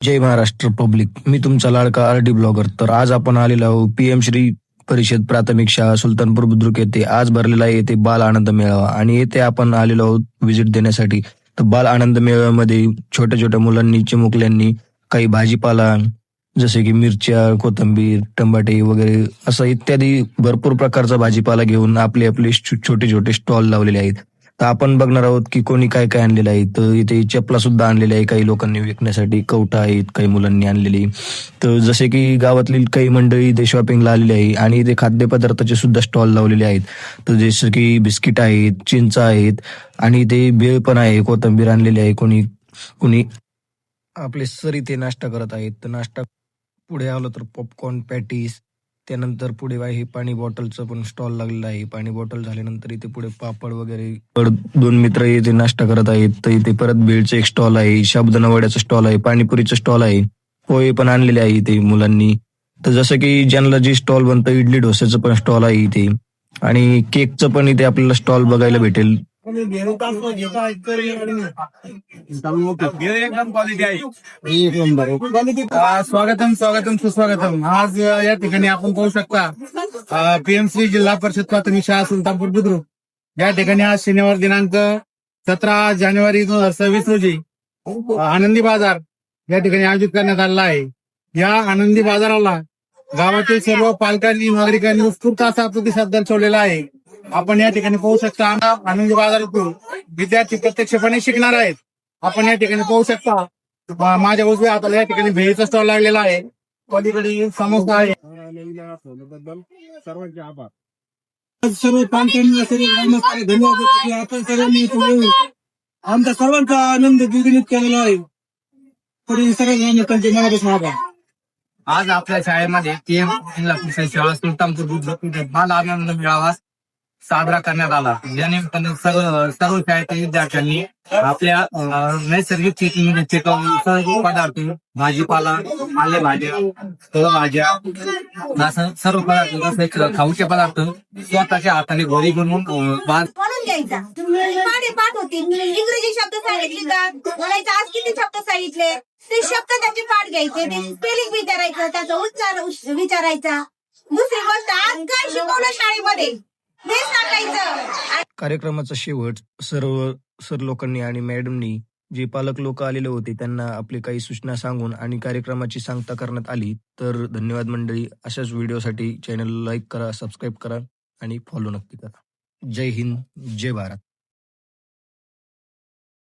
जय Maharashtra public. मी तुमचा लाडका RD blogger. तर आज आपण आलेलो आहोत पीएम श्री परिषद प्राथमिक शाळा सुलतानपूर बुद्रुक येथे. आज भरलेला आहे येथे बाल आनंद मेळावा आणि येथे आपण आलेलो आहोत व्हिजिट देण्यासाठी. तर बाल आनंद मेळाव्यामध्ये छोट्या छोट्या मुलांनी चिमुकल्यांनी काही भाजीपाला जसे की मिरच्या, कोथिंबीर, टमाटे वगैरे असं इत्यादी भरपूर प्रकारचा भाजीपाला घेऊन आपले आपले छोटे छोटे स्टॉल लावलेले आहेत. तर आपण बघणार आहोत की कोणी काय काय आणलेलं आहे. तर इथे चपला सुद्धा आणलेल्या आहे काही लोकांनी विकण्यासाठी. कवटा आहेत काही मुलांनी आणलेली. तर जसे की गावातली काही मंडळी इथे शॉपिंगला आलेली आहे आणि इथे खाद्यपदार्थाचे सुद्धा स्टॉल लावलेले आहेत. तर जसं की बिस्किट आहेत, चिंच आहेत आणि इथे भेळ पण आहे. कोथिंबीर आणलेली आहे. कोणी कोणी आपले सर इथे नाश्ता करत आहेत. तर नाश्ता पुढे आलो तर पॉपकॉर्न, पॅटीस, त्यानंतर पुढे हे पाणी बॉटलचं पण स्टॉल लागलेला आहे. पाणी बॉटल झाल्यानंतर इथे पुढे पापड वगैरे. दोन मित्र इथे नाश्ता करत आहेत. तर इथे परत भेळचं एक स्टॉल आहे, साबुदाणा वड्याचं स्टॉल आहे, पाणीपुरीचं स्टॉल आहे, पोहे पण आणलेले आहे इथे मुलांनी. तर जसं की ज्यांना जे स्टॉल बनतं इडली डोस्याचं पण स्टॉल आहे इथे आणि केकचं पण इथे आपल्याला स्टॉल बघायला भेटेल. एकदम क्वालिटी आहे. स्वागतम स्वागतम सुस्वागतम. आज या ठिकाणी आपण पाहू शकता पीएमसी जिल्हा परिषद प्राथमिक शाळा सुलतानपूर बुद्रुक या ठिकाणी आज शनिवार दिनांक 17 जानेवारी 2026 रोजी आनंदी बाजार या ठिकाणी आयोजित करण्यात आलेला आहे. या आनंदी बाजाराला गावातील सर्व पालकांनी नागरिकांनी उत्स्फूर्त असा प्रतिसाद दर्शवलेला आहे. आपण या ठिकाणी पाहू शकता आनंदी बाजारातून विद्यार्थी प्रत्यक्षपणे शिकणार आहेत. आपण या ठिकाणी पाहू शकता माझ्या उजव्या हाताला या ठिकाणी भेळीचा स्टॉल लागलेला आहे. पलीकडे समोसा आहे. सर्वांचे आभार. सर्व पालकांनी धन्यवाद. आपण सर्वांनी आमचा सर्वांचा आनंद द्विगुणित केलेला आहे. सर्व त्यांचे मनापासून आभार. आज आपल्या शाळेमध्ये पीएम जिल्हा परिषद शाळा सुलतानपूर बुद्रुक बाल आनंद मेळावा साजरा करण्यात आला. ज्यानिमित्तानं सर्व शाळेतील विद्यार्थ्यांनी आपल्या नैसर्गिक शेतीमध्ये सर्व पदार्थ, भाजीपाला, पालेभाज्या, फळभाज्या असं सर्व पदार्थ जसे खाऊचे पदार्थ स्वतःच्या हाताने घरी बनवून घ्यायचा. पाठ होती इंग्रजी शब्द सांगितले का बोलायचं, आज किती शब्द सांगितले ते शब्द त्याचे पाठ घ्यायचे, ते स्पेलिंग विचारायचं, त्याचा उच्चार विचारायचा. दुसरी गोष्ट आज काय शिकवलं शाळेमध्ये कार्यक्रमाचा शेवट सर लोकांनी आणि मॅडमनी जे पालक लोक आलेले होते त्यांना आपले काही सूचना सांगून आणि कार्यक्रमाची सांगता करण्यात आली. तर धन्यवाद मंडळी. अशाच व्हिडिओसाठी चॅनल लाईक करा, सबस्क्राईब करा आणि फॉलो नक्की करा. जय हिंद, जय भारत.